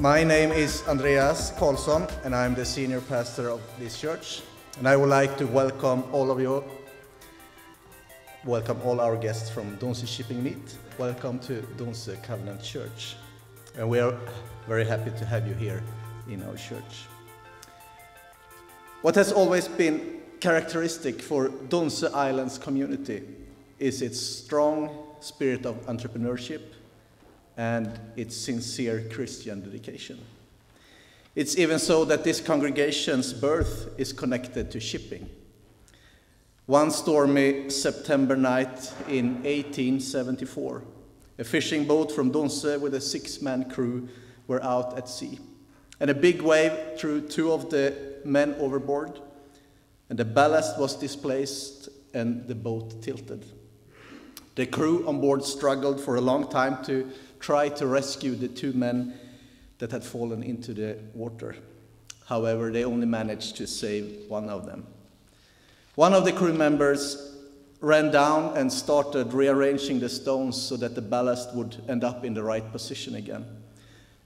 My name is Andreas Karlsson, and I'm the senior pastor of this church. And I would like to welcome all of you, welcome all our guests from Donse Shipping Meet. Welcome to Donse Covenant Church. And we are very happy to have you here in our church. What has always been characteristic for Donse Islands community is its strong spirit of entrepreneurship and its sincere Christian dedication. It's even so that this congregation's birth is connected to shipping. One stormy September night in 1874, a fishing boat from Donse with a 6-man crew were out at sea, and a big wave threw 2 of the men overboard, and the ballast was displaced and the boat tilted. The crew on board struggled for a long time to try to rescue the 2 men that had fallen into the water. However, they only managed to save one of them. One of the crew members ran down and started rearranging the stones so that the ballast would end up in the right position again.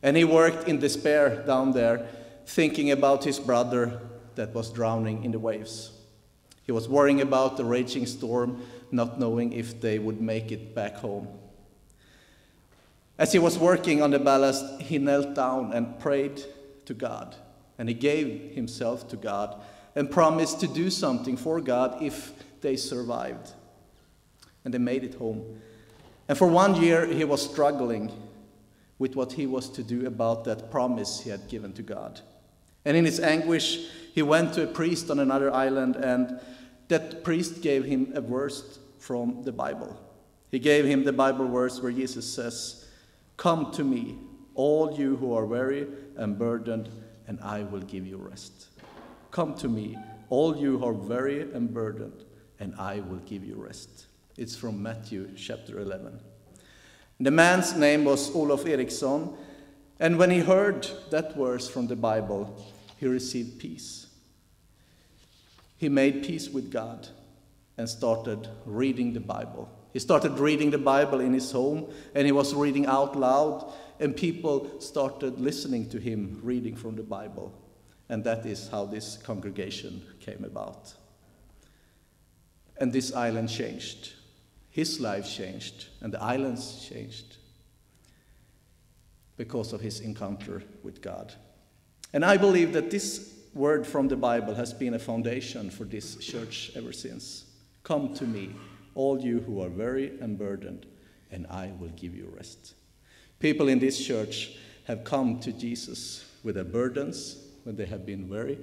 And he worked in despair down there, thinking about his brother that was drowning in the waves. He was worrying about the raging storm, not knowing if they would make it back home. As he was working on the ballast, he knelt down and prayed to God. And he gave himself to God and promised to do something for God if they survived. And they made it home. And for 1 year, he was struggling with what he was to do about that promise he had given to God. And in his anguish, he went to a priest on another island, and that priest gave him a verse from the Bible. He gave him the Bible verse where Jesus says, "Come to me, all you who are weary and burdened, and I will give you rest." Come to me, all you who are weary and burdened, and I will give you rest. It's from Matthew chapter 11. The man's name was Olof Eriksson, and when he heard that verse from the Bible, he received peace. He made peace with God and started reading the Bible. He started reading the Bible in his home, and he was reading out loud, and people started listening to him reading from the Bible. And that is how this congregation came about. And this island changed. His life changed, and the islands changed because of his encounter with God. And I believe that this word from the Bible has been a foundation for this church ever since. Come to me, all you who are weary and burdened, and I will give you rest. People in this church have come to Jesus with their burdens when they have been weary.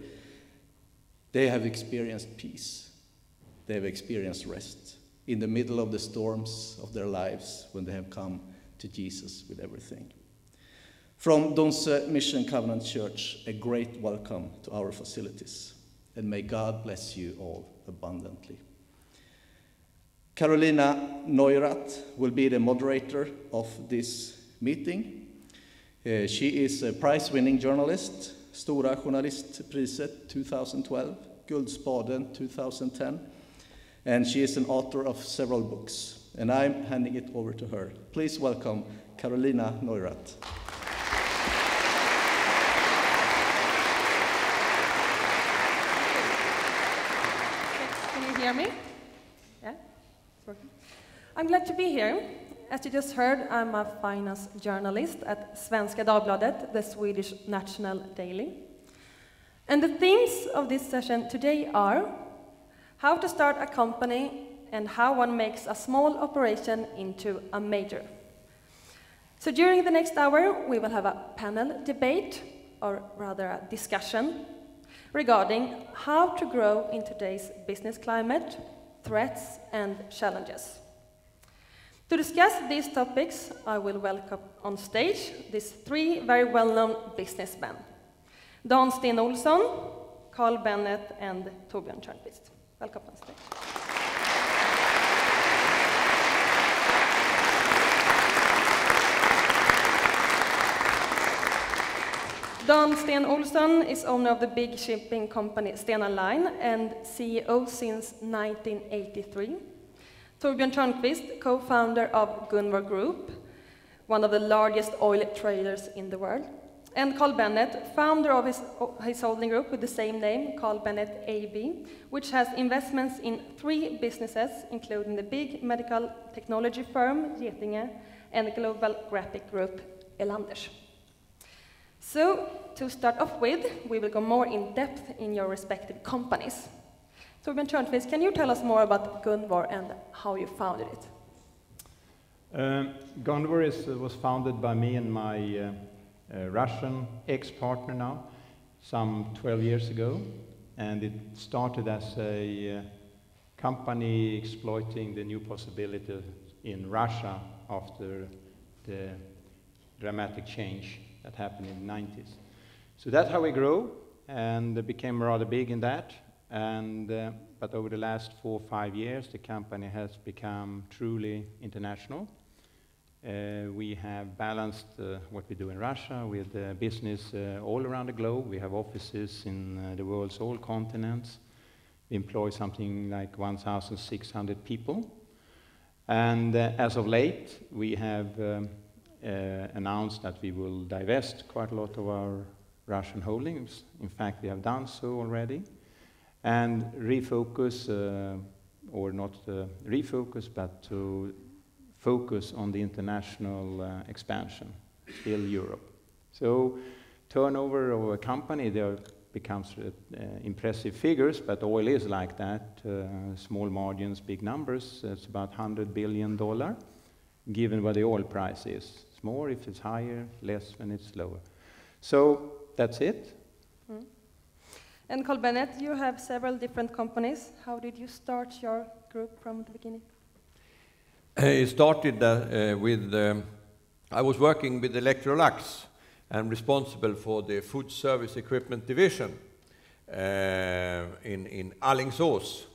They have experienced peace. They have experienced rest in the middle of the storms of their lives when they have come to Jesus with everything. From Donse Mission Covenant Church, a great welcome to our facilities, and may God bless you all abundantly. Carolina Neurath will be the moderator of this meeting. She is a prize-winning journalist, Stora Journalistpriset 2012, Guldspaden 2010, and she is an author of several books. And I'm handing it over to her. Please welcome Carolina Neurath. Can you hear me? Yeah, it's working. I'm glad to be here. As you just heard, I'm a finance journalist at Svenska Dagbladet, the Swedish national daily. And the themes of this session today are how to start a company and how one makes a small operation into a major. So during the next hour, we will have a panel debate, or rather a discussion, regarding how to grow in today's business climate, threats and challenges. To discuss these topics, I will welcome on stage these 3 very well-known businessmen: Dan Sten Olsson, Bennet, and Torbjörn Törnquist. Welcome on stage. Dan Sten Olsson is owner of the big shipping company Stena Line and CEO since 1983. Torbjörn Törnquist, co-founder of Gunvor Group, one of the largest oil traders in the world. And Carl Bennet, founder of his holding group with the same name, Carl Bennet AB, which has investments in 3 businesses, including the big medical technology firm, Getinge, and the global graphic group, Elanders. So, to start off with, we will go more in depth in your respective companies. Torbjörn Törnquist, can you tell us more about Gunvor and how you founded it? Gunvor was founded by me and my Russian ex-partner now, some 12 years ago, and it started as a company exploiting the new possibility in Russia after the dramatic change that happened in the 90s. So that's how we grew, and became rather big in that, and but over the last 4 or 5 years the company has become truly international. We have balanced what we do in Russia with business all around the globe. We have offices in the world's all continents. We employ something like 1,600 people. And as of late, we have announced that we will divest quite a lot of our Russian holdings. In fact, we have done so already. And refocus, or not refocus, but to focus on the international expansion, still Europe. So turnover of a company, there becomes impressive figures, but oil is like that, small margins, big numbers. It's about $100 billion, given what the oil price is. It's more if it's higher, less when it's lower. So that's it. Mm. And Carl Bennet, you have several different companies. How did you start your group from the beginning? It started with, I was working with Electrolux and responsible for the food service equipment division in Alingsås.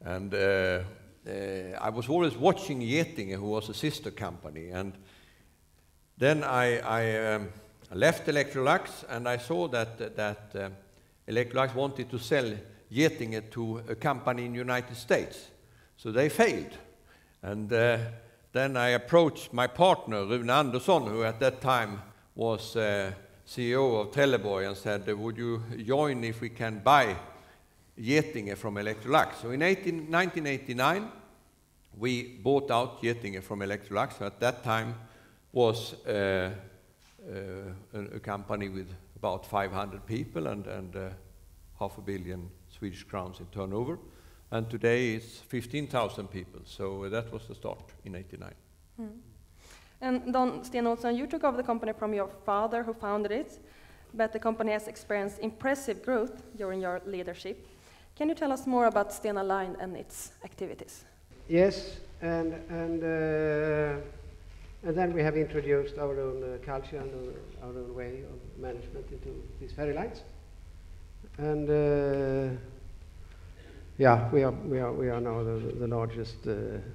And I was always watching Getinge, who was a sister company. And then I left Electrolux, and I saw that Electrolux wanted to sell Getinge to a company in the United States. So they failed. And then I approached my partner, Rune Andersson, who at that time was CEO of Trelleborg, and said, would you join if we can buy Getinge from Electrolux? So in 1989, we bought out Getinge from Electrolux, who at that time was a company with about 500 people and $500 million Swedish crowns in turnover. And today it's 15,000 people, so that was the start in '89. Mm. And Dan Sten Olsson, you took over the company from your father, who founded it, but the company has experienced impressive growth during your leadership. Can you tell us more about Stena Line and its activities? Yes, and then we have introduced our own culture and our own way of management into these ferry lines. And yeah, we are now the largest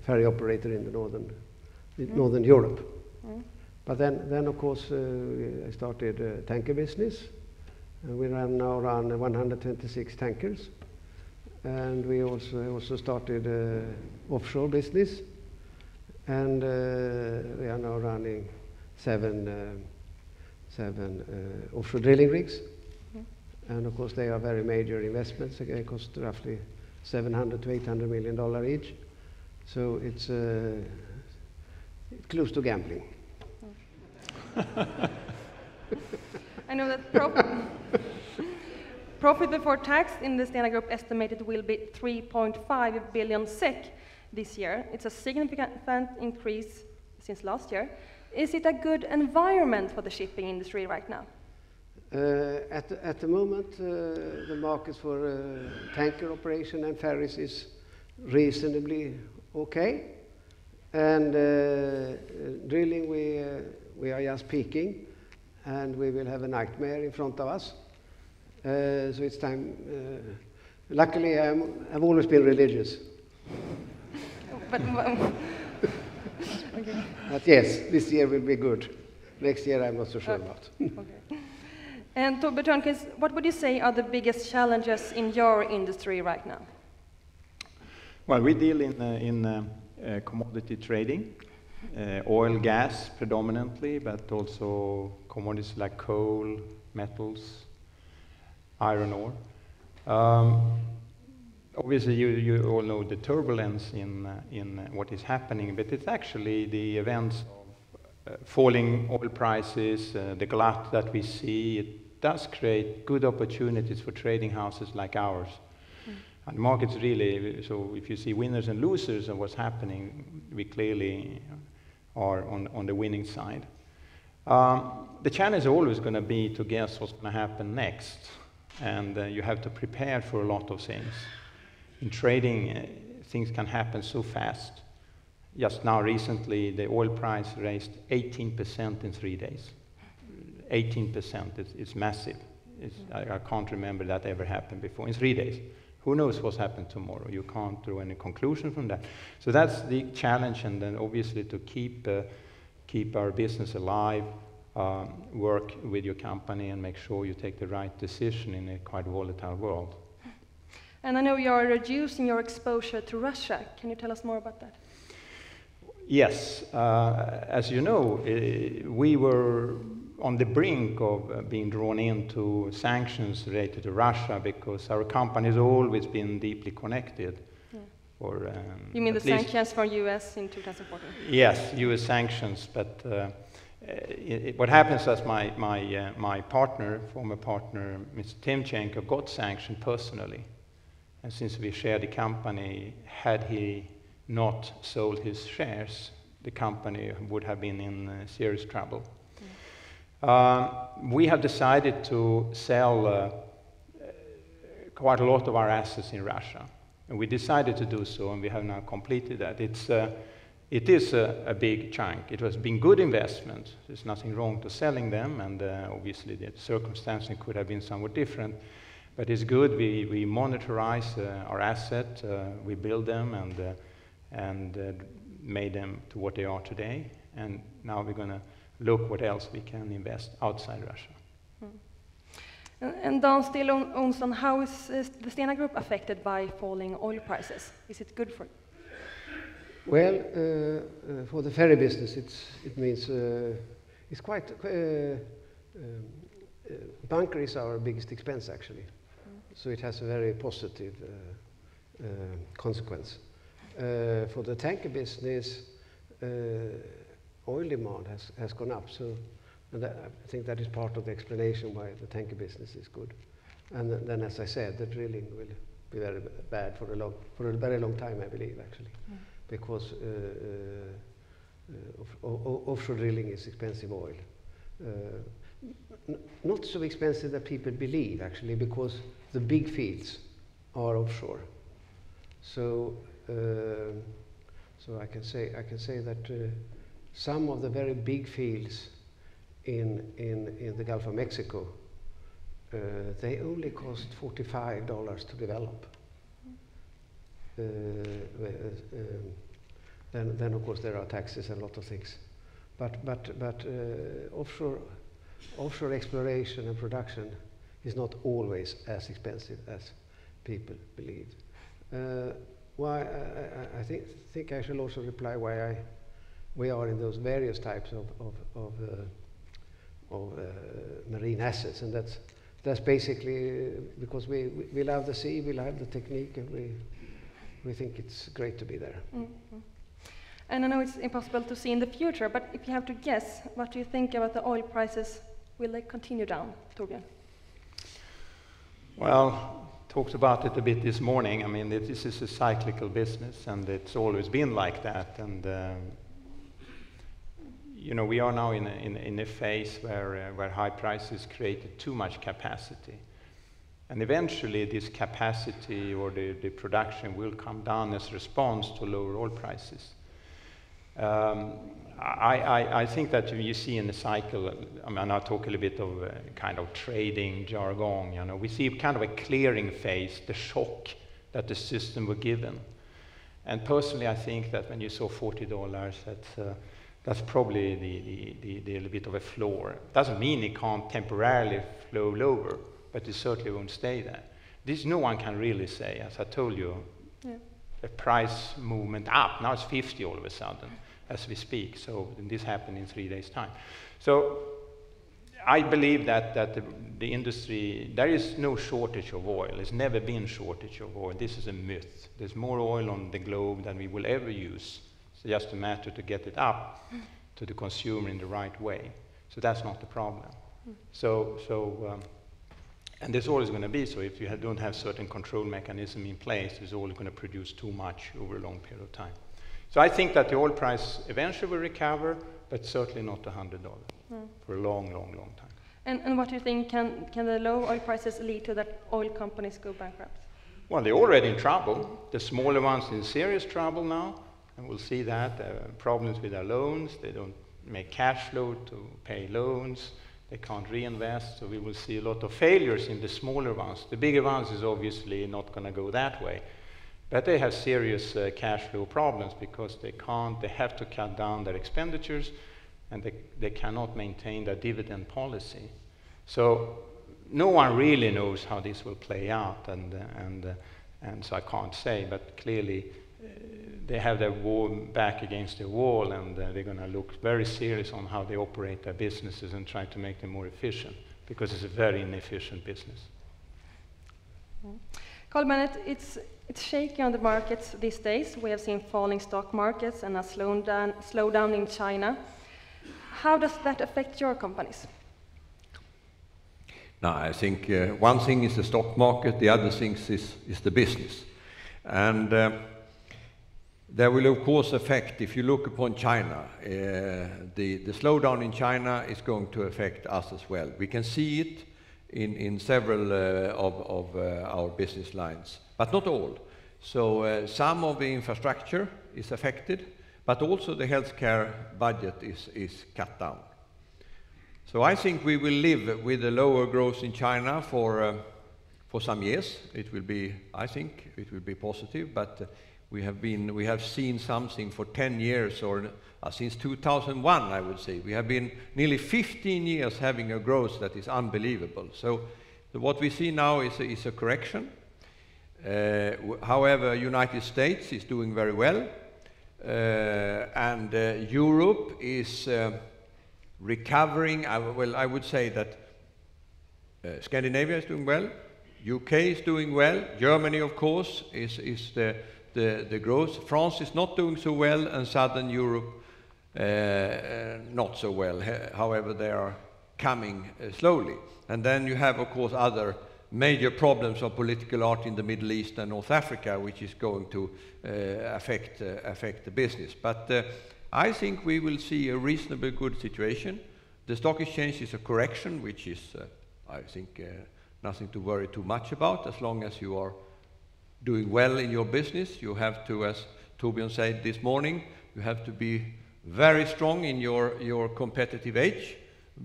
ferry operator in the northern Europe. Mm. But then of course I started tanker business, and we now run 126 tankers, and we also started offshore business, and we are now running seven offshore drilling rigs. Mm. And of course they are very major investments. They cost roughly $700 to $800 million each, so it's close to gambling. I know that profit before tax in the Stena Group estimated will be 3.5 billion SEK this year. It's a significant increase since last year. Is it a good environment for the shipping industry right now? At the moment, the market for tanker operation and ferries is reasonably okay, and drilling we are just peaking, and we will have a nightmare in front of us. So it's time. Luckily, I've always been religious. But, okay. But yes, this year will be good. Next year, I'm not so sure about. Okay. And Torbjörn Törnquist, what would you say are the biggest challenges in your industry right now? Well, we deal in commodity trading, oil, gas predominantly, but also commodities like coal, metals, iron ore. Obviously, you all know the turbulence in what is happening, but it's actually the events of falling oil prices, the glut that we see. It does create good opportunities for trading houses like ours. And the market's really, so if you see winners and losers of what's happening, we clearly are on the winning side. The challenge is always going to be to guess what's going to happen next. And you have to prepare for a lot of things. In trading, things can happen so fast. Just now, recently, the oil price raised 18% in 3 days. 18%, it's massive. I can't remember that ever happened before, in 3 days. Who knows what's happened tomorrow? You can't draw any conclusion from that. So that's the challenge, and then obviously to keep our business alive, work with your company and make sure you take the right decision in a quite volatile world. And I know you are reducing your exposure to Russia. Can you tell us more about that? Yes. As you know, we were on the brink of being drawn into sanctions related to Russia because our company has always been deeply connected. Yeah. Or, you mean the sanctions from US in 2014? Yes, US sanctions, but what happens is my partner, former partner, Mr. Timchenko, got sanctioned personally. And since we shared the company, had he not sold his shares, the company would have been in serious trouble. We have decided to sell quite a lot of our assets in Russia. And we decided to do so, and we have now completed that. It is a big chunk. It has been good investment. There's nothing wrong to selling them, and obviously the circumstances could have been somewhat different. But it's good. We monitorize our asset, we build them, and made them to what they are today. And now we're going to look what else we can invest outside Russia. And Dan Sten Olsson, how is the Stena Group affected by falling oil prices? Is it good for you? Well, for the ferry business, it means it's quite. Bunker is our biggest expense, actually. So it has a very positive consequence. For the tanker business, oil demand has gone up. So I think that is part of the explanation why the tanker business is good. And then, as I said, the drilling will be very bad for a very long time, I believe, actually, because offshore drilling is expensive oil. Not so expensive that people believe, actually, because the big fields are offshore. So I can say that some of the very big fields in the Gulf of Mexico, they only cost $45 to develop. Then of course there are taxes and a lot of things, but offshore exploration and production is not always as expensive as people believe. Why I think I shall also reply why we are in those various types of marine assets, and that's basically because we love the sea, we love the technique, and we think it's great to be there. Mm-hmm. And I know it's impossible to see in the future, but if you have to guess, what do you think about the oil prices? Will they continue down, Torbjörn? Well, talked about it a bit this morning. I mean, this is a cyclical business, and it's always been like that. And you know, we are now in a phase where high prices created too much capacity, and eventually this capacity or the production will come down as a response to lower oil prices. I think that you see in the cycle, I mean, I'll talk a little bit of kind of trading jargon, you know, we see kind of a clearing phase, the shock that the system were given. And personally, I think that when you saw $40, that's probably the little bit of a floor. Doesn't mean it can't temporarily flow lower, but it certainly won't stay there. This no one can really say, as I told you, a price movement up, now it's 50 all of a sudden. as we speak. So this happened in 3 days' time. So I believe that the industry, there is no shortage of oil. There's never been shortage of oil. This is a myth. There's more oil on the globe than we will ever use. It's just a matter to get it up to the consumer in the right way. So that's not the problem. And there's always going to be so. If you don't have certain control mechanism in place, it's always going to produce too much over a long period of time. So I think that the oil price eventually will recover, but certainly not $100 for a long, long, long time. And what do you think, can the low oil prices lead to that oil companies go bankrupt? Well, they're already in trouble. The smaller ones in serious trouble now, and we'll see that. Problems with their loans, they don't make cash flow to pay loans. They can't reinvest, so we will see a lot of failures in the smaller ones. The bigger ones is obviously not going to go that way. But they have serious cash flow problems because they have to cut down their expenditures, and they cannot maintain their dividend policy. So no one really knows how this will play out, and so I can't say, but clearly they have their back against the wall, and they're going to look very serious on how they operate their businesses and try to make them more efficient, because it's a very inefficient business. Carl Bennet, it's shaky on the markets these days. We have seen falling stock markets and a slowdown in China. How does that affect your companies? No, I think one thing is the stock market, the other thing is the business. And there will of course affect, if you look upon China, the slowdown in China is going to affect us as well. We can see it in several of our business lines, but not all. So some of the infrastructure is affected, but also the healthcare budget is cut down. So I think we will live with a lower growth in China for some years. It will be, I think, it will be positive, but we have seen something for 10 years or since 2001, I would say. We have been nearly 15 years having a growth that is unbelievable. So what we see now is a correction. However, United States is doing very well, and Europe is recovering. I would say that Scandinavia is doing well, UK is doing well, Germany, of course, is the growth. France is not doing so well, and Southern Europe not so well. However, they are coming slowly. And then you have, of course, other major problems of political art in the Middle East and North Africa, which is going to affect the business. But I think we will see a reasonably good situation. The stock exchange is a correction, which is, I think, nothing to worry too much about. As long as you are doing well in your business, you have to, as Torbjörn said this morning, you have to be very strong in your competitive edge,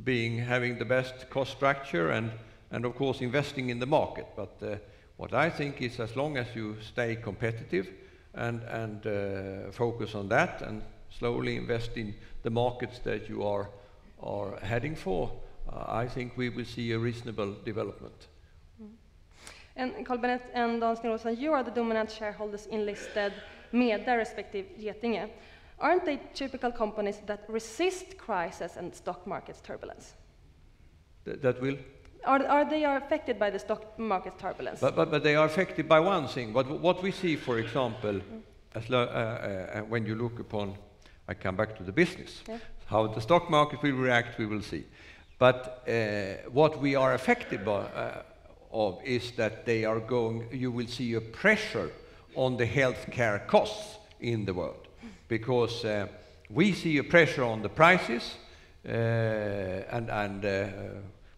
having the best cost structure and of course investing in the market. But what I think is, as long as you stay competitive and focus on that and slowly invest in the markets that you are heading for, I think we will see a reasonable development. And Carl Bennet and Dan Sten Olsson, you are the dominant shareholders in listed Meda, respective Getinge. Aren't they typical companies that resist crisis and stock market turbulence? That will? Are they affected by the stock market turbulence? But they are affected by one thing. What we see, for example, when you look upon, I come back to the business, how the stock market will react, we will see. But what we are affected by is that you will see a pressure on the healthcare costs in the world, because we see a pressure on the prices, and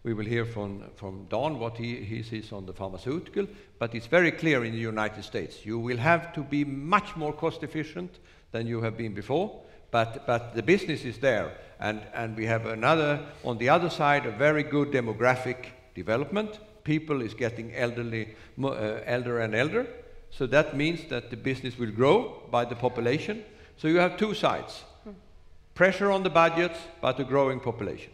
we will hear from Dan what he sees on the pharmaceutical, but it's very clear in the United States. You will have to be much more cost efficient than you have been before, but the business is there, and we have on the other side, a very good demographic development. People is getting elder and elder, so that means that the business will grow by the population. So you have two sides, pressure on the budgets, but a growing population.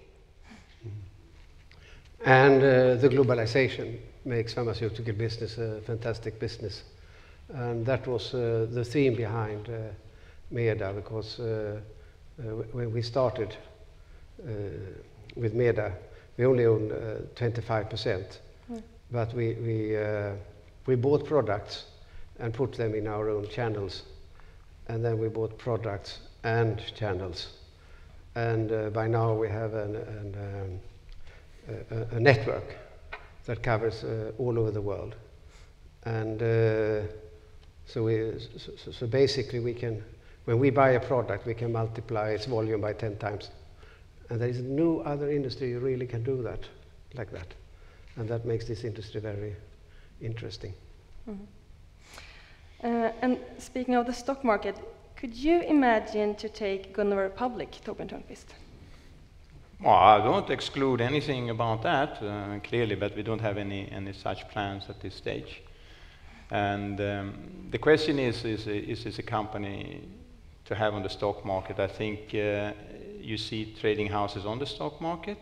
And the globalization makes pharmaceutical business a fantastic business. And that was the theme behind Meda, because when we started with MEDA, we only owned 25%, but we bought products and put them in our own channels, and then we bought products and channels, and by now we have a network that covers all over the world, and so basically we can, when we buy a product, we can multiply its volume by 10 times. And there is no other industry you really can do that, like that. And that makes this industry very interesting. And speaking of the stock market, could you imagine to take Gunvor public, Torbjörn Törnquist? Well, I don't exclude anything about that, clearly, but we don't have any such plans at this stage. And the question is this a company to have on the stock market? I think you see trading houses on the stock market,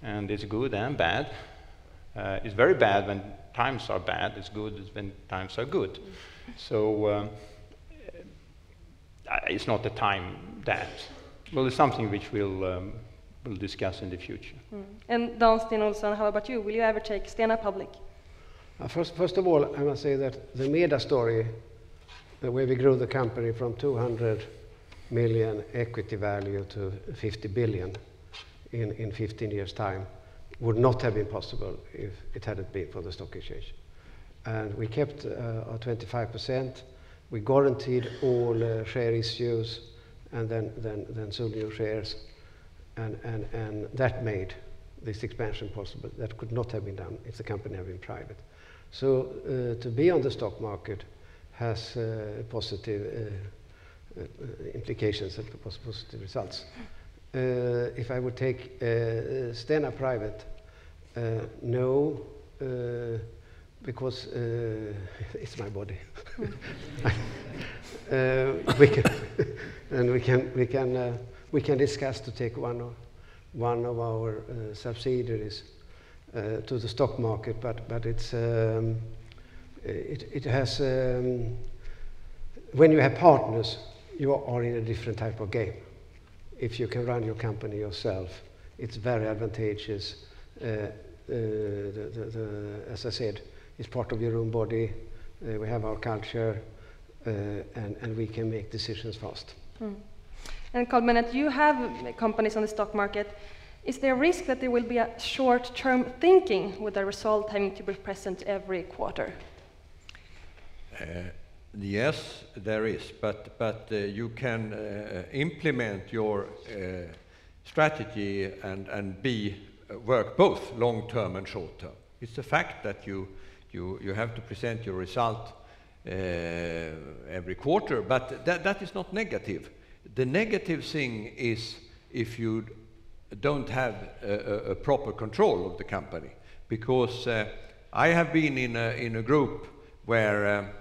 and it's good and bad. It's very bad when times are bad. It's good when times are good. So it's not the time that. Well, it's something which we'll discuss in the future. And Dan Sten Olsson, how about you? Will you ever take Stena public? First of all, I must say that the MEDA story, where we grew the company from 200 million equity value to 50 billion in 15 years' time, would not have been possible if it hadn't been for the stock exchange. And we kept our 25%. We guaranteed all share issues, and then sold new shares, and that made this expansion possible. That could not have been done if the company had been private. So to be on the stock market has positive implications and positive results. If I would take Stena private, no, because it's my body. We can discuss to take one of our subsidiaries to the stock market, but it's it has when you have partners, you are in a different type of game. If you can run your company yourself, it's very advantageous. As I said, it's part of your own body. We have our culture, and we can make decisions fast. And Carl Bennet, you have companies on the stock market. Is there a risk that there will be a short-term thinking with the result having to be present every quarter? Yes, there is, but you can implement your strategy and work both long-term and short-term. It's a fact that you have to present your result every quarter, but that is not negative. The negative thing is if you don't have a proper control of the company, because I have been in a group where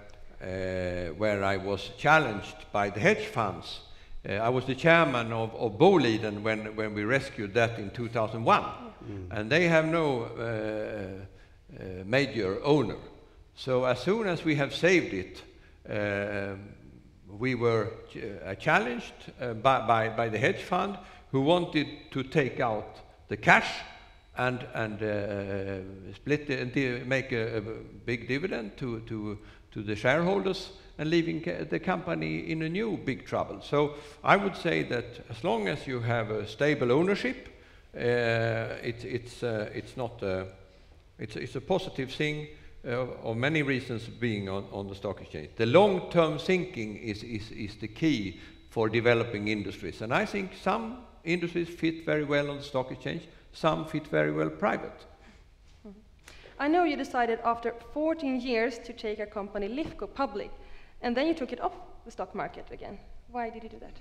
I was challenged by the hedge funds. I was the chairman of Boliden when we rescued that in 2001, and they have no major owner. So as soon as we have saved it, we were challenged by the hedge fund, who wanted to take out the cash and split it, make a big dividend to the shareholders, and leaving the company in a new big trouble. So I would say that as long as you have a stable ownership, it's a positive thing, of many reasons being on the stock exchange. The long-term thinking is the key for developing industries, and I think some industries fit very well on the stock exchange, some fit very well private. I know you decided after 14 years to take a company, Lifco, public, and then you took it off the stock market again. Why did you do that?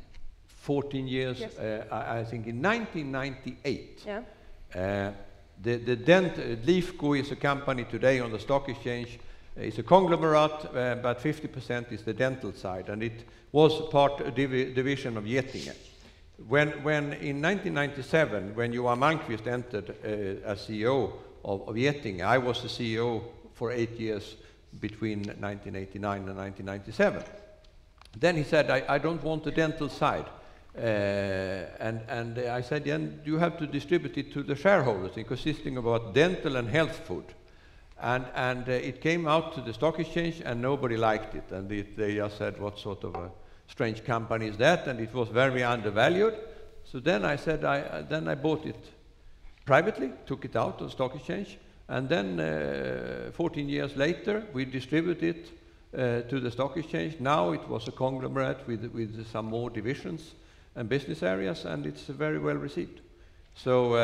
14 years, yes. I think in 1998. Yeah. Lifco is a company today on the stock exchange. It's a conglomerate, but 50% is the dental side, and it was a division of Getinge. When in 1997, when Johan Malmqvist entered as CEO of Getinge, I was the CEO for 8 years between 1989 and 1997. Then he said, I don't want the dental side. And I said, then you have to distribute it to the shareholders, consisting about dental and health food. And it came out to the stock exchange, and nobody liked it. And they just said, what sort of a strange company is that? And it was very undervalued. So then I said, then I bought it privately, took it out of the stock exchange, and then 14 years later, we distributed it to the stock exchange. Now it was a conglomerate with some more divisions and business areas, and it's very well received. So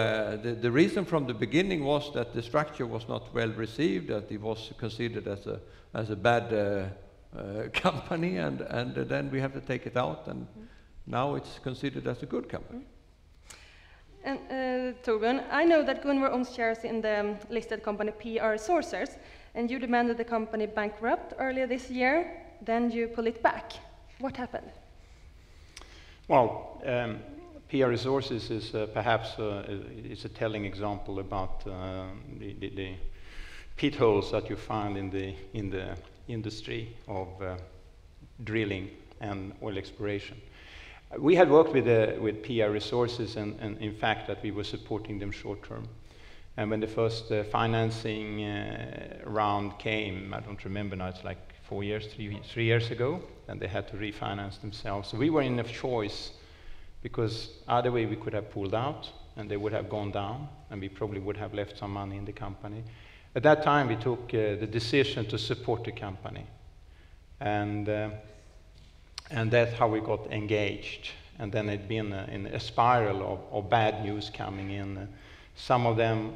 the reason from the beginning was that the structure was not well received, that it was considered as a bad company, and then we have to take it out, and now it's considered as a good company. And Torbjörn, I know that Gunvor owns shares in the listed company PR Resources, and you demanded the company bankrupt earlier this year. Then you pull it back. What happened? Well, PR Resources is perhaps is a telling example about the pitholes that you find in the industry of drilling and oil exploration. We had worked with PR Resources, and in fact that we were supporting them short term. And when the first financing round came, I don't remember now, it's like 4 years, 3 years ago, and they had to refinance themselves. So we were in a choice, because either way we could have pulled out and they would have gone down, and we probably would have left some money in the company. At that time we took the decision to support the company, and that's how we got engaged. And then it'd been in a spiral of bad news coming in. Some of them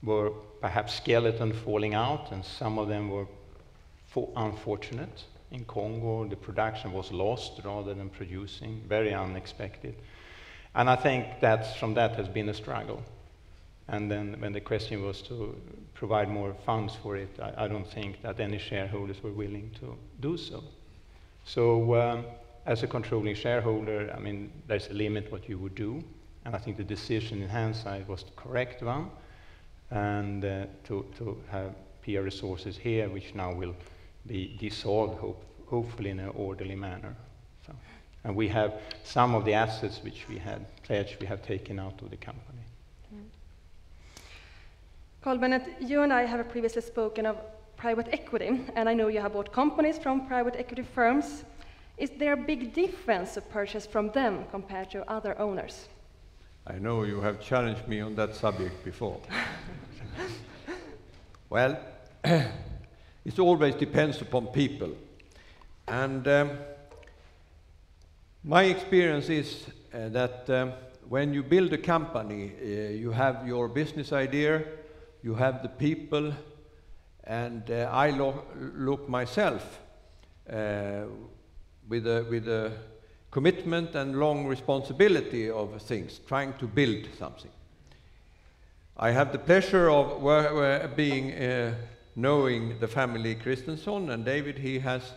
were perhaps skeleton falling out, and some of them were unfortunate. In Congo, the production was lost rather than producing, very unexpected. And I think from that has been a struggle. And then when the question was to provide more funds for it, I don't think that any shareholders were willing to do so. So as a controlling shareholder, I mean, there's a limit what you would do. And I think the decision in hindsight was the correct one, and to have PR Resources here, which now will be dissolved, hopefully in an orderly manner. So, and we have some of the assets which we had pledged, we have taken out of the company. Carl Bennet, you and I have previously spoken of private equity, and I know you have bought companies from private equity firms. Is there a big difference to purchase from them compared to other owners? I know you have challenged me on that subject before. Well, it always depends upon people. And my experience is that when you build a company, you have your business idea, you have the people, and I look myself with a commitment and long responsibility of things, trying to build something. I have the pleasure of knowing the family Christensen, and David, he has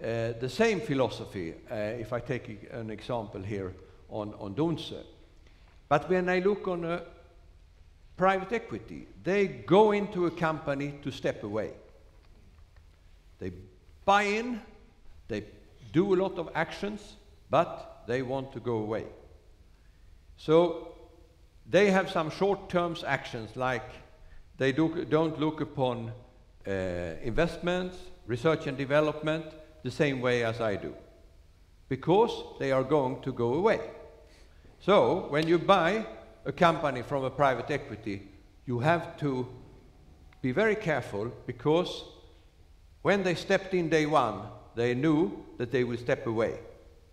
the same philosophy, if I take an example here on Donse. But when I look on private equity, they go into a company to step away. They buy in, they do a lot of actions, but they want to go away. So they have some short-term actions, like they don't look upon investments, research and development the same way as I do, because they are going to go away. So when you buy a company from a private equity, you have to be very careful, because when they stepped in day one, they knew that they will step away.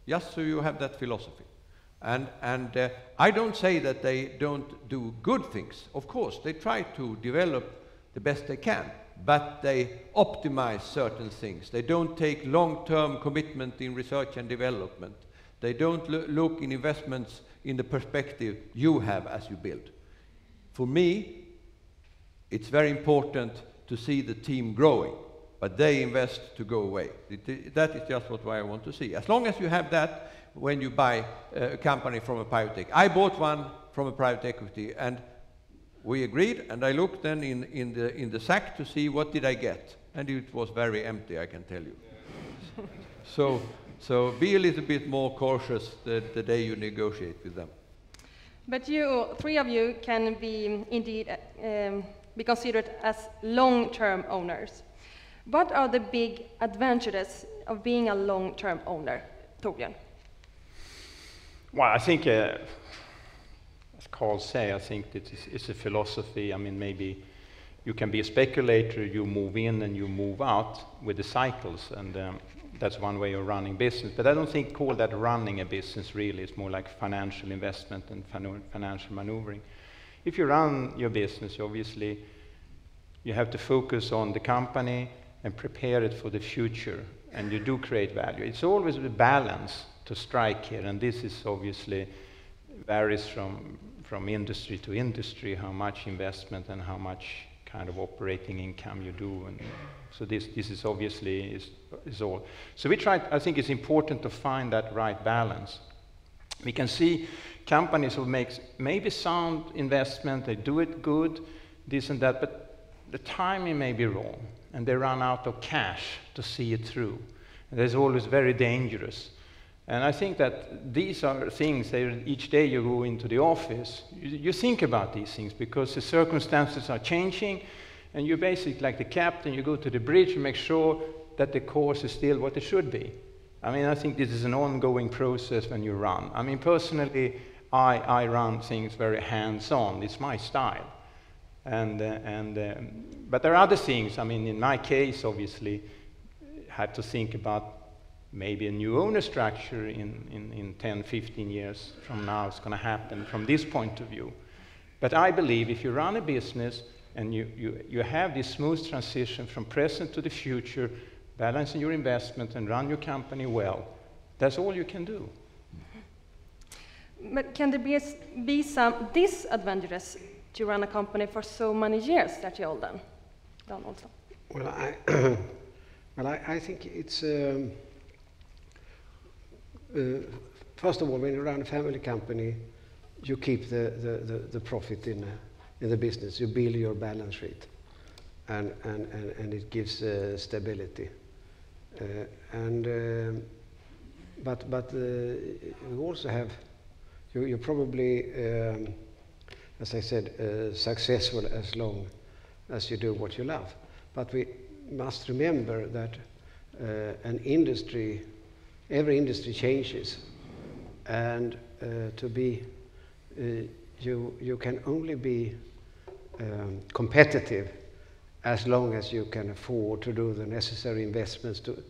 Just so you have that philosophy. And I don't say that they don't do good things. Of course, they try to develop the best they can, but they optimize certain things. They don't take long-term commitment in research and development. They don't look in investments in the perspective you have as you build. For me, it's very important to see the team growing, but they invest to go away. That is just what I want to see. As long as you have that when you buy a company from a private equity. I bought one from a private equity, and we agreed, and I looked then in the sack to see what did I get, and it was very empty, I can tell you. So be a little bit more cautious the day you negotiate with them. But you, three of you, can be indeed be considered as long-term owners. What are the big advantages of being a long-term owner, Torbjörn? Well, I think, as Carl say, I think it's a philosophy. I mean, maybe you can be a speculator, you move in and you move out with the cycles, and that's one way of running business. But I don't call that running a business really. It's more like financial investment and financial maneuvering. If you run your business, obviously, you have to focus on the company and prepare it for the future, and you do create value. It's always a balance to strike here, and this is obviously varies from industry to industry, how much investment and how much kind of operating income you do, and so this is obviously is all. So we try. I think it's important to find that right balance. We can see companies who make maybe sound investment, they do it good, this and that, but the timing may be wrong, and they run out of cash to see it through. And that's always very dangerous. And I think that these are things that each day you go into the office, you think about these things, because the circumstances are changing, and you're basically like the captain, you go to the bridge and make sure that the course is still what it should be. I mean, I think this is an ongoing process when you run. I mean, personally, I run things very hands-on. It's my style. But there are other things. I mean, in my case, obviously, I have to think about maybe a new owner structure in 10, 15 years from now is going to happen from this point of view. But I believe if you run a business and you have this smooth transition from present to the future, balancing your investment and run your company well, that's all you can do. But can there be some disadvantages to run a company for so many years that you all done, Dan Olsson? Well, I think it's first of all, when you run a family company, you keep the profit in the business. You build your balance sheet, and it gives stability. But you also have you're probably as I said successful as long as you do what you love. But we must remember that every industry changes, and you can only be competitive as long as you can afford to do the necessary investments to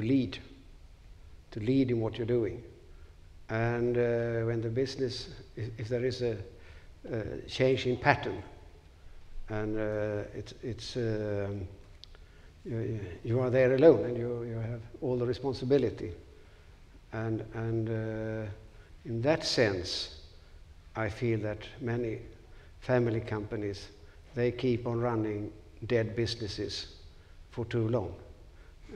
lead in what you're doing. And when the business, if there is a change in pattern, and you are there alone, and you have all the responsibility, and in that sense, I feel that many family companies, they keep on running dead businesses for too long,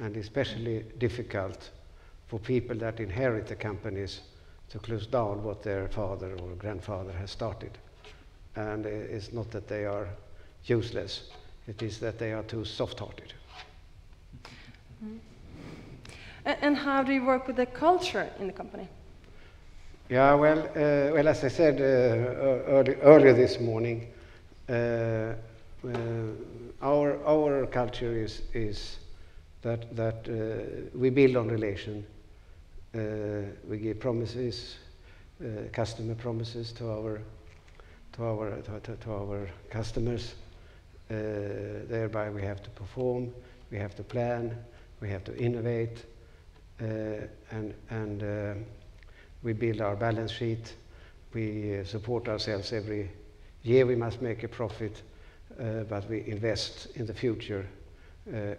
and especially difficult for people that inherit the companies to close down what their father or grandfather has started. And it's not that they are useless, it is that they are too soft-hearted. Mm. And how do you work with the culture in the company? Yeah, well, as I said earlier this morning, our culture is that we build on relation. We give promises, customer promises to our customers. Thereby, we have to perform, we have to plan, we have to innovate, and we build our balance sheet. We support ourselves every year. We must make a profit, but we invest in the future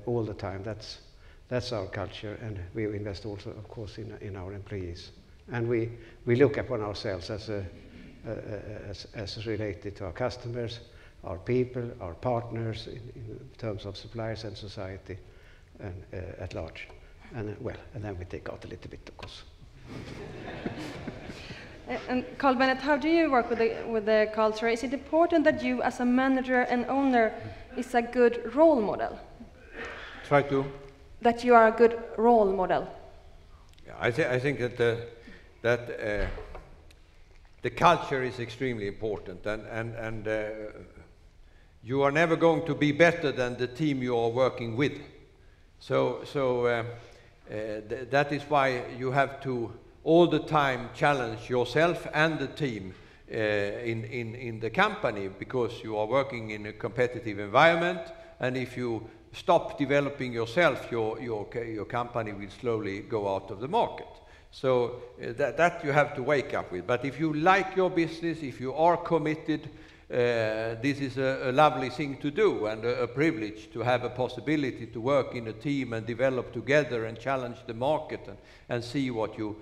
all the time. That's our culture, and we invest also, of course, in our employees. And we look upon ourselves as related to our customers, our people, our partners, in terms of suppliers and society, and at large. And then we take out a little bit, of course. And Carl Bennet, how do you work with the culture? Is it important that you, as a manager and owner, is a good role model? Try to. That you are a good role model. Yeah, I think that the culture is extremely important, and you are never going to be better than the team you are working with. So that is why you have to all the time challenge yourself and the team in the company, because you are working in a competitive environment, and if you stop developing yourself, your company will slowly go out of the market. So that you have to wake up with. But if you like your business, if you are committed, this is a lovely thing to do, and a privilege to have a possibility to work in a team and develop together and challenge the market and see what you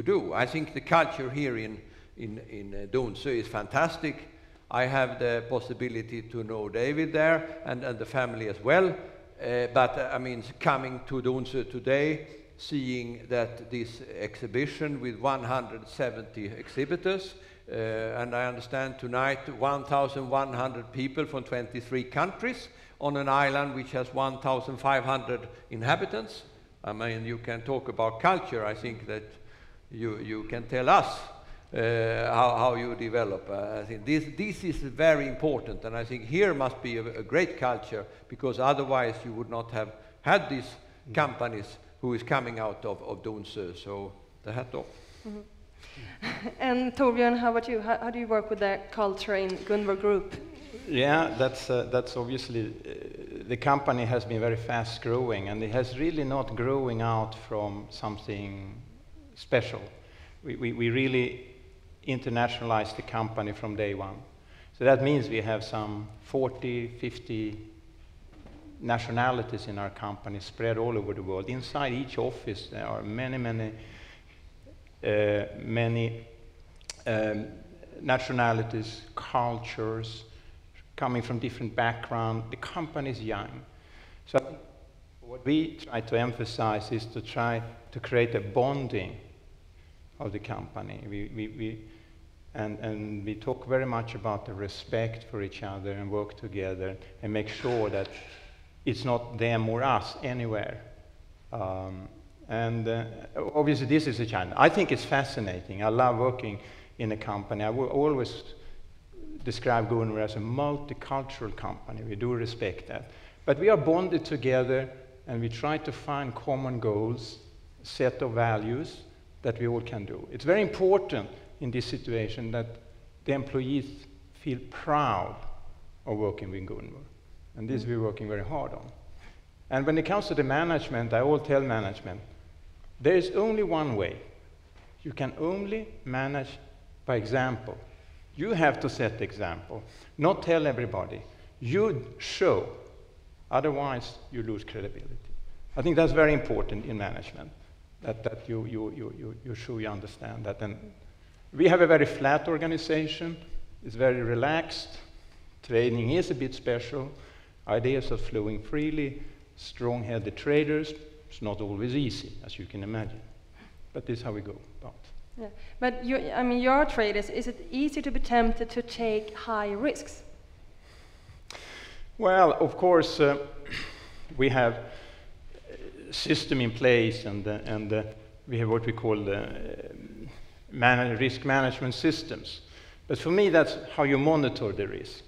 do. I think the culture here in Donsö is fantastic. I have the possibility to know David there and the family as well. But I mean, coming to Donsö today, seeing that this exhibition with 170 exhibitors, and I understand tonight 1,100 people from 23 countries on an island which has 1,500 inhabitants. I mean, you can talk about culture. I think that you can tell us how you develop. I think this is very important, and I think here must be a great culture, because otherwise you would not have had these companies who is coming out of Donsö. So the hat off. Mm-hmm. And Torbjörn, how about you? How do you work with the culture in Gunvor Group? Yeah, that's obviously, the company has been very fast growing, and it has really not growing out from something special. We really internationalized the company from day one. So that means we have some 40, 50 nationalities in our company spread all over the world. Inside each office there are many nationalities, cultures, coming from different backgrounds. The company is young. So what we try to emphasize is to try to create a bonding of the company. And we talk very much about the respect for each other and work together and make sure that it's not them or us anywhere. Obviously this is a challenge. I think it's fascinating. I love working in a company. I will always describe Gunvor as a multicultural company. We do respect that. But we are bonded together, and we try to find common goals, set of values that we all can do. It's very important in this situation that the employees feel proud of working with Gunvor. And this we're working very hard on. And when it comes to the management, I will tell management, there is only one way. You can only manage by example. You have to set the example, not tell everybody. You show, otherwise you lose credibility. I think that's very important in management, that you show you understand that. And we have a very flat organization. It's very relaxed. Training is a bit special. Ideas are flowing freely. Strong-headed traders. It's not always easy, as you can imagine. But this is how we go about. Yeah. But you're traders. Is it easy to be tempted to take high risks? Well, of course, we have a system in place, and we have what we call risk management systems. But for me, that's how you monitor the risk.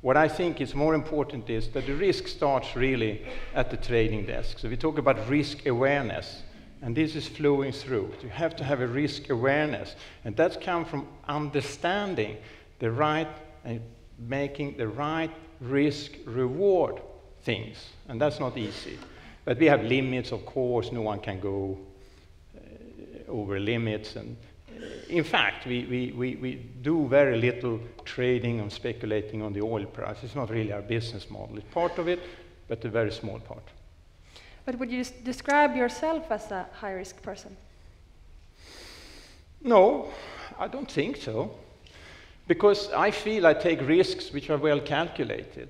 What I think is more important is that the risk starts really at the trading desk. So we talk about risk awareness, and this is flowing through. You have to have a risk awareness, and that's come from understanding the right and making the right risk-reward things, and that's not easy. But we have limits, of course. No one can go over limits, and in fact, we do very little trading and speculating on the oil price. It's not really our business model. It's part of it, but a very small part. But would you describe yourself as a high-risk person? No, I don't think so. Because I feel I take risks which are well calculated.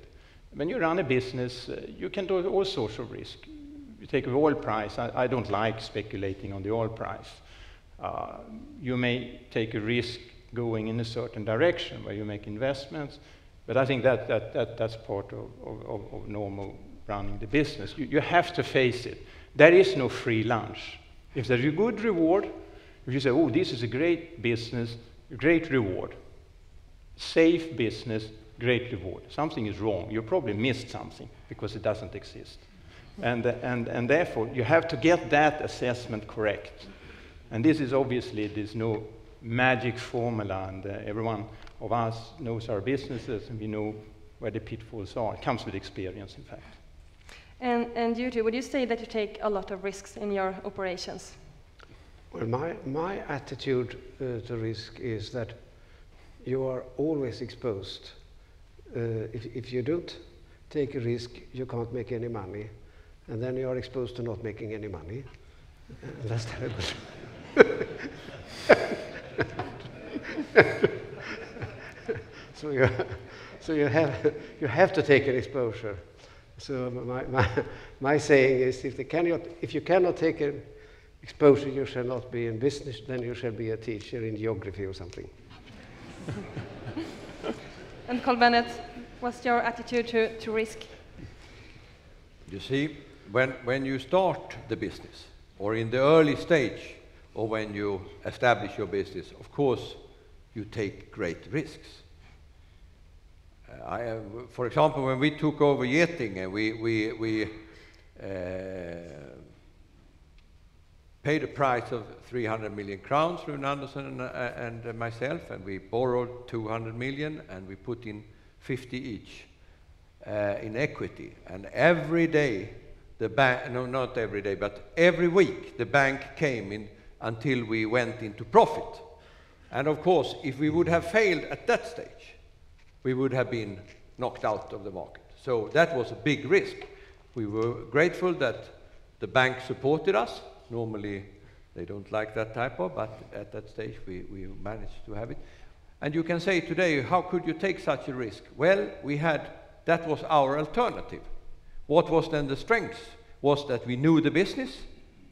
When you run a business, you can do all sorts of risk. You take the oil price. I don't like speculating on the oil price. You may take a risk going in a certain direction where you make investments, but I think that's part of normal running the business. You have to face it. There is no free lunch. If there's a good reward, if you say, oh, this is a great business, great reward, safe business, great reward, something is wrong. You probably missed something because it doesn't exist. And therefore, you have to get that assessment correct. And this is obviously, there's no magic formula, and everyone of us knows our businesses, and we know where the pitfalls are. It comes with experience, in fact. And you too, would you say that you take a lot of risks in your operations? Well, my attitude to risk is that you are always exposed. If you don't take a risk, you can't make any money, and then you are exposed to not making any money. And that's terrible. So you have to take an exposure. So my saying is, if you cannot take an exposure, you shall not be in business. Then you shall be a teacher in geography or something. And Carl Bennet, what's your attitude to risk? You see, when you start the business, or in the early stage, or when you establish your business, of course, you take great risks. For example, when we took over Getinge, we paid a price of 300 million crowns, Rune Andersson and myself, and we borrowed 200 million, and we put in 50 each in equity. And every day, the bank, no, not every day, but every week, the bank came in until we went into profit. And of course, if we would have failed at that stage, we would have been knocked out of the market. So that was a big risk. We were grateful that the bank supported us. Normally, they don't like that type of, but at that stage, we managed to have it. And you can say today, how could you take such a risk? Well, that was our alternative. What was then the strength? Was that we knew the business,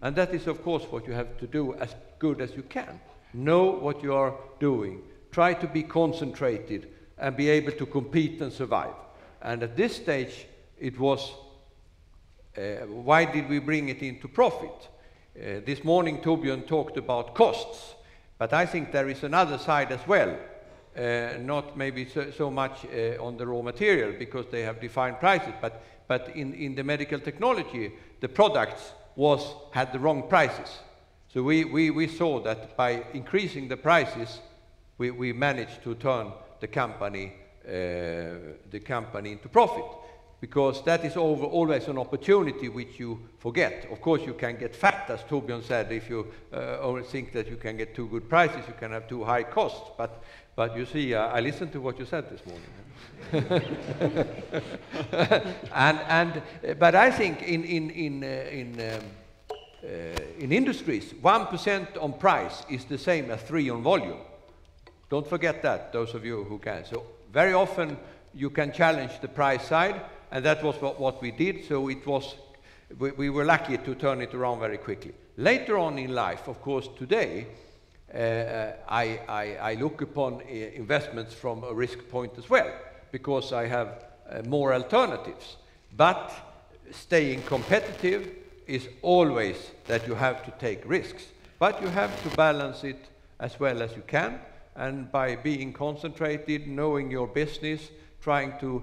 and that is, of course, what you have to do as good as you can. Know what you are doing. Try to be concentrated and be able to compete and survive. And at this stage, it was, why did we bring it into profit? This morning, Torbjörn talked about costs, but I think there is another side as well. Not maybe so much on the raw material, because they have defined prices, but in the medical technology, the products had the wrong prices. So we saw that by increasing the prices, we managed to turn the company into profit, because that is always an opportunity which you forget. Of course, you can get fat, as Torbjörn said, if you only think that you can get too good prices, you can have too high costs. But you see, I listened to what you said this morning. But I think in industries, 1% on price is the same as 3 on volume. Don't forget that, those of you who can. So very often you can challenge the price side, and that was what we did. So we were lucky to turn it around very quickly. Later on in life, of course, today, I look upon investments from a risk point as well, because I have more alternatives. But staying competitive is always that you have to take risks. But you have to balance it as well as you can. And by being concentrated, knowing your business, trying to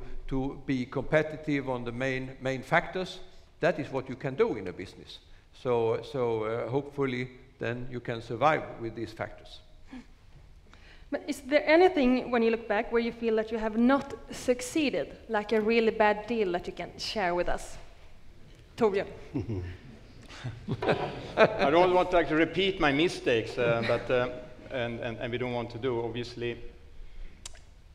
be competitive on the main factors, that is what you can do in a business. So hopefully then you can survive with these factors. But is there anything, when you look back, where you feel that you have not succeeded, like a really bad deal that you can share with us? Torbjörn. I don't want to repeat my mistakes, but and we don't want to do, obviously.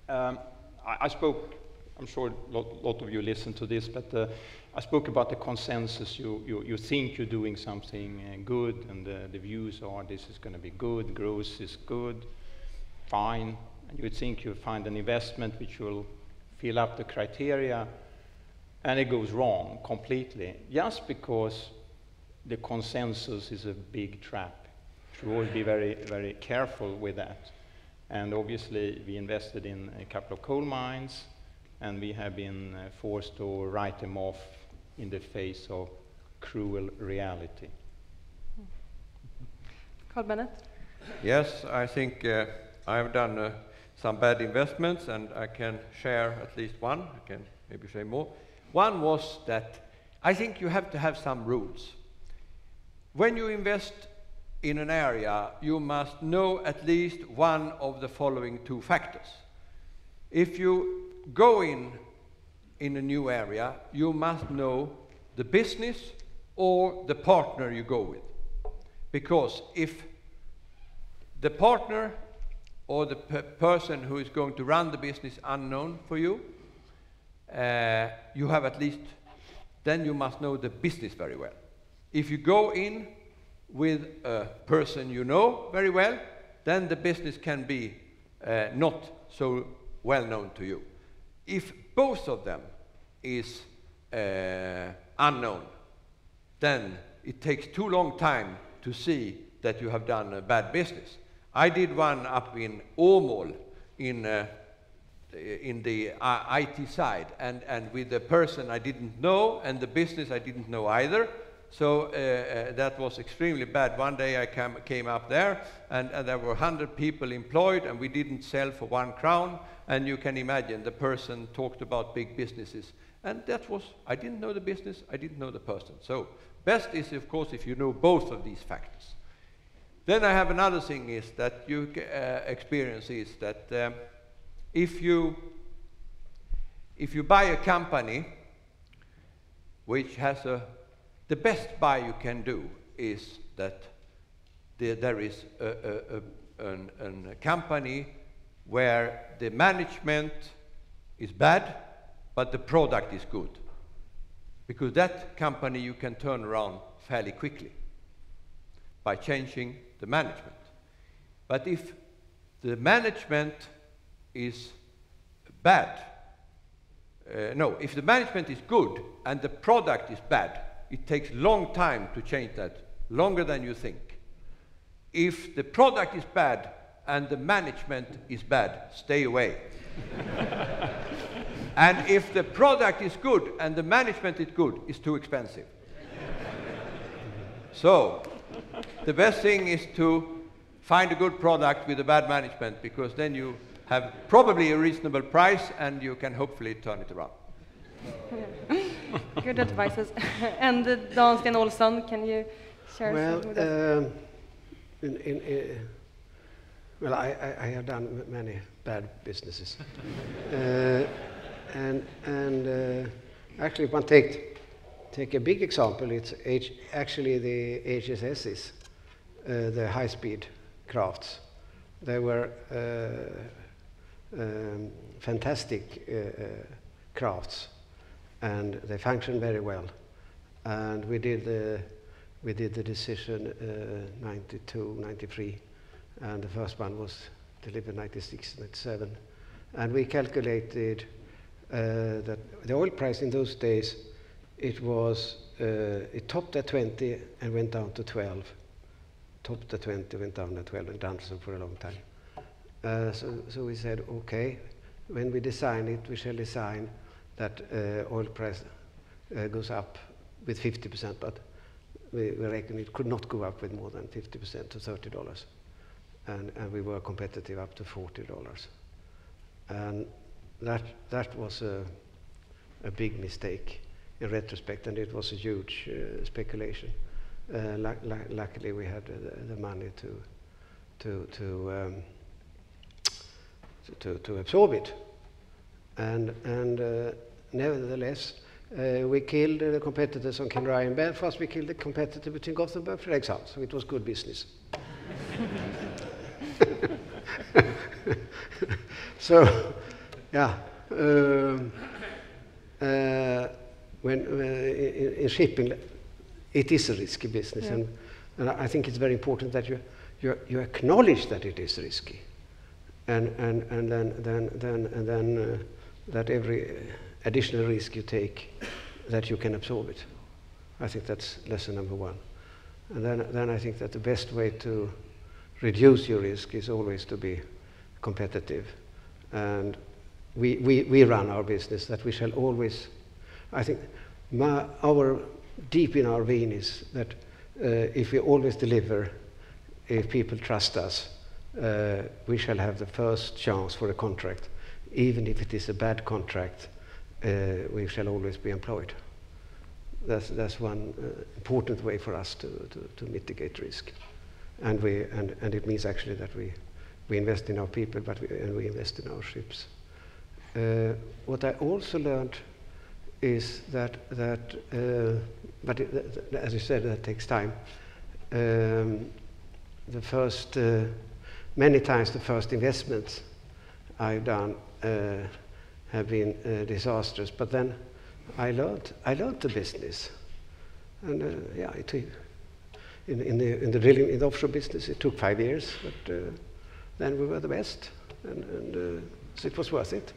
I spoke, I'm sure a lot of you listened to this, but I spoke about the consensus. You think you're doing something good, and the views are this is going to be good, growth is good, fine, and you think you find an investment which will fill up the criteria, and it goes wrong completely, just because the consensus is a big trap. Should always be very, very careful with that. And obviously, we invested in a couple of coal mines, and we have been forced to write them off in the face of cruel reality. Carl Bennet? Yes, I think I've done some bad investments, and I can share at least one. I can maybe say more. One was that I think you have to have some rules. When you invest in an area, you must know at least one of the following two factors. If you go in a new area, you must know the business or the partner you go with. Because if the partner or the person who is going to run the business unknown for you, you have at least, then you must know the business very well. If you go in with a person you know very well, then the business can be not so well known to you. If both of them is unknown, then it takes too long time to see that you have done a bad business. I did one up in Åmål in the IT side, and with the person I didn't know, and the business I didn't know either. So that was extremely bad. One day I came up there, and there were 100 people employed, and we didn't sell for 1 crown. And you can imagine the person talked about big businesses. And that was, I didn't know the business, I didn't know the person. So best is, of course, if you know both of these factors. Then I have another thing is that you experience is that if you buy a company which has the best buy you can do is that there is a company where the management is bad, but the product is good. Because that company you can turn around fairly quickly by changing the management. But if the management is bad, if the management is good and the product is bad, it takes a long time to change that, longer than you think. If the product is bad and the management is bad, stay away. And if the product is good and the management is good, it's too expensive. So, the best thing is to find a good product with a bad management, because then you have probably a reasonable price and you can hopefully turn it around. Good advices. And Dan Sten Olsson, can you share something with us? Well, I have done many bad businesses. Actually, if one take a big example, it's actually the HSSs, the high-speed crafts. They were fantastic crafts, and they functioned very well. And we did the decision 92, 93, and the first one was delivered 96, 97. And we calculated that the oil price in those days, it topped at 20 and went down to 12. Topped at 20, went down to 12, and done so for a long time. So we said, okay, when we design it, we shall design that oil price goes up with 50%, but we reckon it could not go up with more than 50% to $30. And we were competitive up to $40. And that was a big mistake in retrospect, and it was a huge speculation. Luckily, we had the money to absorb it, and nevertheless, we killed the competitors on Kinrye and Belfast. We killed the competitor between Gothenburg and Fredrikshavn, so it was good business. So, yeah, when in shipping, it is a risky business, yeah. And I think it's very important that you acknowledge that it is risky, and then that every additional risk you take, that you can absorb it. I think that's lesson number one. And then I think that the best way to reduce your risk is always to be competitive. And we run our business that we shall always, I think deep in our vein is that if we always deliver if people trust us, we shall have the first chance for a contract. Even if it is a bad contract, we shall always be employed. That's one important way for us to mitigate risk. And it means actually that we invest in our people, but we invest in our ships. What I also learned is that as you said, that takes time. Many times the first investments I've done have been disastrous, but then I learned the business, and in the offshore business it took 5 years, but then we were the best, and so it was worth it.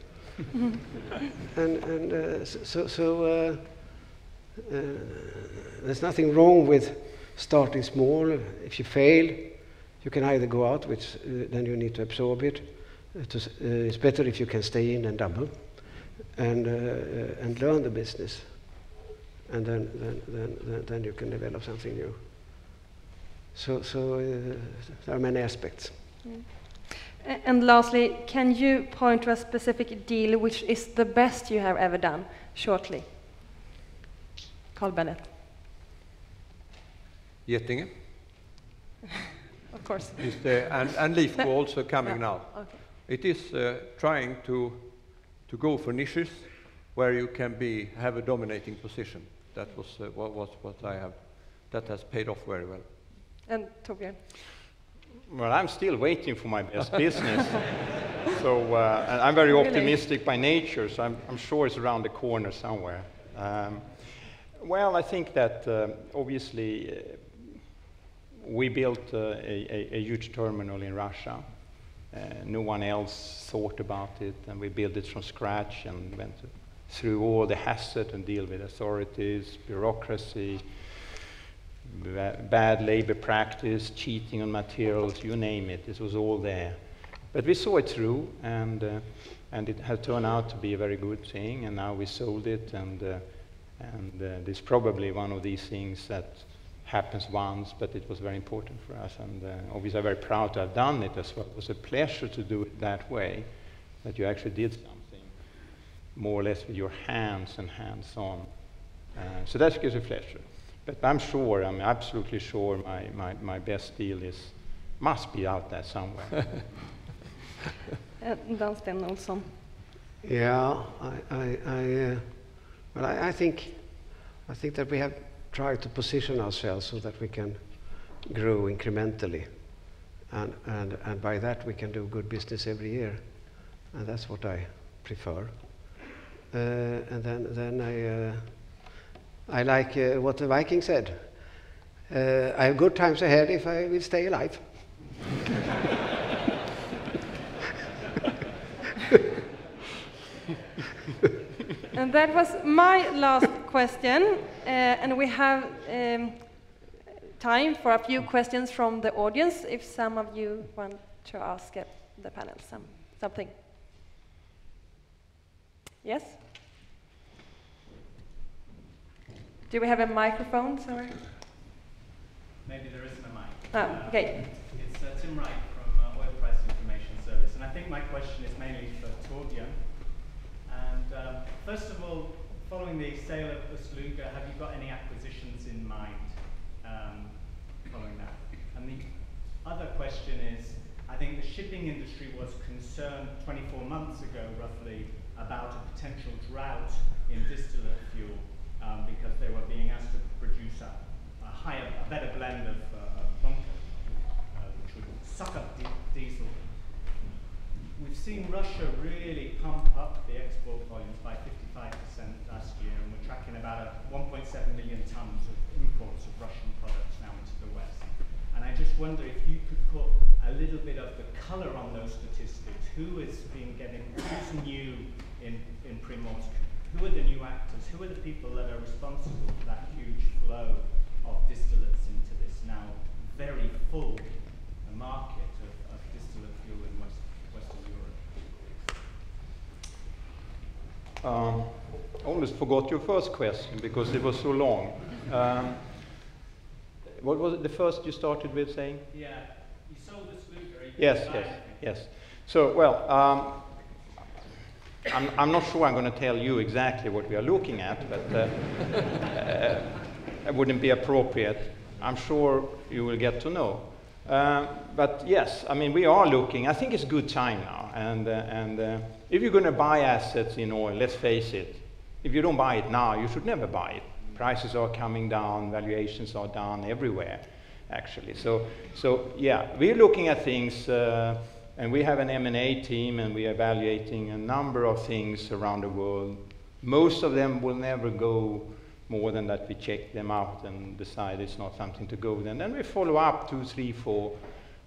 So there's nothing wrong with starting small. If you fail, you can either go out, which then you need to absorb it. It's better if you can stay in and double, and learn the business, and then you can develop something new. So there are many aspects. Mm. And lastly, can you point to a specific deal which is the best you have ever done, shortly? Carl Bennet. Getinge. Of course. And Leafco also coming now. Okay. It is trying to go for niches where you can have a dominating position. That was what I have. That has paid off very well. And Torbjörn. Well, I'm still waiting for my best business. So, and I'm very optimistic by nature, so I'm sure it's around the corner somewhere. Well, I think that obviously we built a huge terminal in Russia. No one else thought about it, and we built it from scratch and went through all the hazard and deal with authorities, bureaucracy, bad labor practice, cheating on materials, you name it. This was all there. But we saw it through, and it has turned out to be a very good thing, and now we sold it, and it's probably one of these things that happens once, but it was very important for us, and obviously I'm very proud to have done it as well. It was a pleasure to do it that way, that you actually did something more or less with your hands and hands-on. So that gives a pleasure. But I'm absolutely sure my best deal must be out there somewhere. Dan Sten Olsson. Yeah, I think that we have tried to position ourselves so that we can grow incrementally, and by that we can do good business every year, and that's what I prefer. And then I like what the Viking said. I have good times ahead if I will stay alive. And that was my last question, and we have time for a few questions from the audience, if some of you want to ask the panel something. Yes? Do we have a microphone somewhere? Maybe there isn't a mic. Oh, okay. It's Tim Wright from Oil Price Information Service, and I think my question is mainly for Torbjörn. And first of all, following the sale of Usluga, have you got any acquisitions in mind following that? And the other question is, I think the shipping industry was concerned 24 months ago, roughly, about a potential drought in distillate fuel because they were being asked to produce a better blend of bunker, which would suck up diesel. We've seen Russia really pump up the export volumes by 55% last year, and we're tracking about 1.7 million tons of imports of Russian products now into the West. And I just wonder if you could put a little bit of the color on those statistics. Who's new in Primorsk? Who are the new actors? Who are the people that are responsible for that huge flow of distillates into this now very full market of distillate fuel in Western Europe? I almost forgot your first question because it was so long. What was it, the first you started with saying? Yeah, You sold the Sluga. Yes. So, well, I'm not sure I'm going to tell you exactly what we are looking at, but it wouldn't be appropriate. I'm sure you will get to know. But yes, I mean, we are looking. I think it's a good time now. And if you're going to buy assets in oil, let's face it, if you don't buy it now, you should never buy it. Prices are coming down, valuations are down everywhere, actually. So yeah, we're looking at things, and we have an M&A team, and we're evaluating a number of things around the world. Most of them will never go more than that we check them out and decide it's not something to go with. And then we follow up 2, 3, 4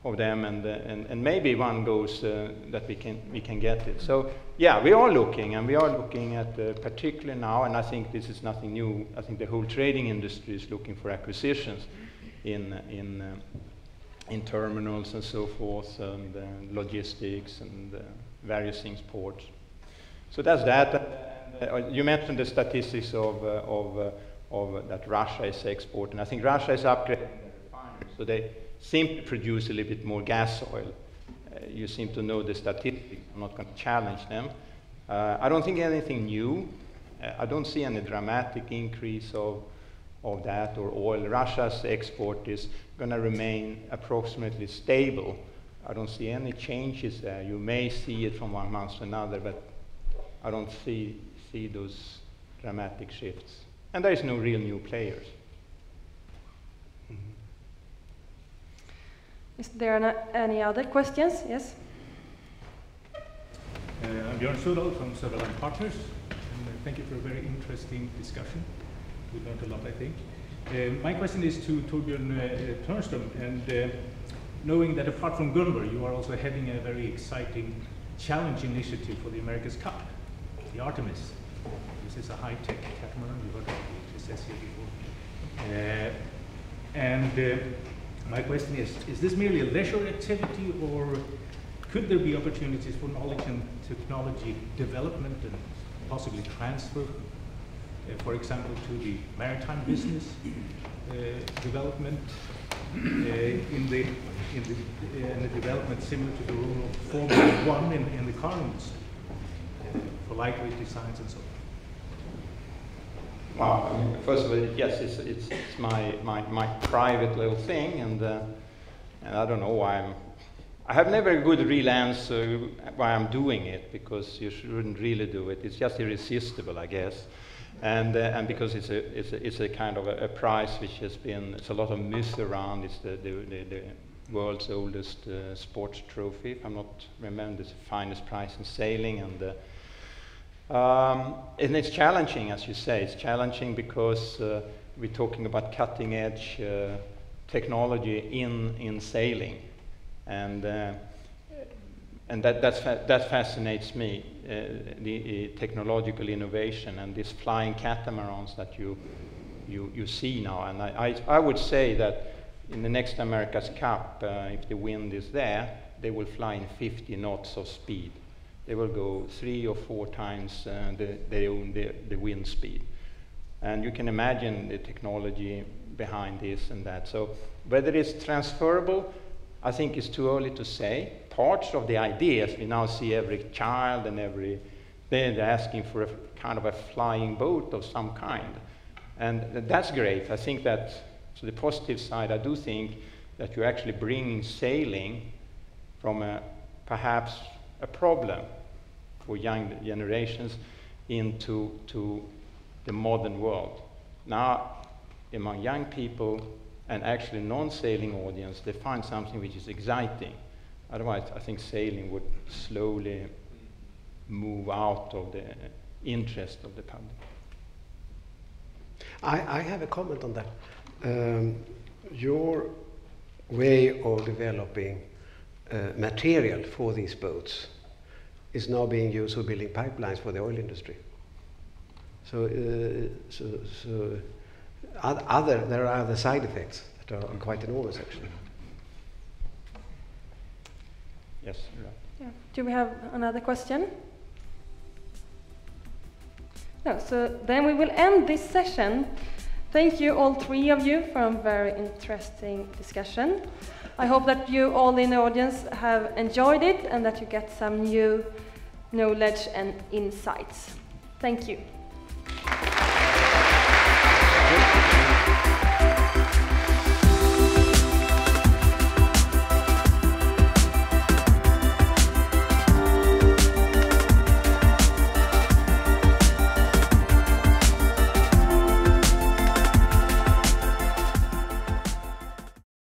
of them, and maybe one goes that we can get it. So yeah, we are looking, and we are looking at particularly now, and I think this is nothing new. I think the whole trading industry is looking for acquisitions in terminals and so forth, and logistics and various things, ports. So that's that. You mentioned the statistics of that Russia is exporting. I think Russia is upgrading their refineries, so they seem to produce a little bit more gas oil. You seem to know the statistics. I'm not going to challenge them. I don't think anything new. I don't see any dramatic increase of that or oil. Russia's export is going to remain approximately stable. I don't see any changes there. You may see it from one month to another, but I don't see those dramatic shifts. And there is no real new players. Is there any other questions? Yes? I'm Björn Söderdahl from Söderdahl Partners, and thank you for a very interesting discussion. We learned a lot, I think. My question is to Torbjörn Törnquist, and knowing that apart from Gunvor, you are also heading a very exciting challenge initiative for the America's Cup, the Artemis. This is a high-tech catamaran. You heard of the HSS here before. My question is this merely a leisure activity, or could there be opportunities for knowledge and technology development and possibly transfer, for example, to the maritime business development in the development similar to the role of Formula 1 in the car industry for lightweight designs and so on? Well, I mean, first of all, yes, it's my private little thing, and I don't know why I have never a good real answer why I'm doing it, because you shouldn't really do it. It's just irresistible, I guess, and because it's a kind of a prize which has been, it's a lot of myth around. It's the world's oldest sports trophy, if I'm not remembering, it's the finest prize in sailing, and it's challenging, as you say. It's challenging because we're talking about cutting-edge technology in sailing, and that fascinates me. The technological innovation and these flying catamarans that you see now. And I would say that in the next America's Cup, if the wind is there, they will fly in 50 knots of speed. They will go 3 or 4 times the wind speed. And you can imagine the technology behind this and that. So whether it's transferable, I think it's too early to say. Parts of the ideas, we now see every child and they're asking for a kind of a flying boat of some kind. And that's great. I think that, so the positive side, I do think that you're actually bringing sailing from perhaps a problem for young generations into the modern world. Now, among young people and actually non-sailing audience, they find something which is exciting. Otherwise, I think sailing would slowly move out of the interest of the public. I have a comment on that. Your way of developing material for these boats is now being used for building pipelines for the oil industry. So, there are other side effects that are quite enormous, actually. Yes. Yeah. Do we have another question? No. So then we will end this session Thank you, all three of you, for a very interesting discussion. I hope that you all in the audience have enjoyed it and that you get some new knowledge and insights. Thank you.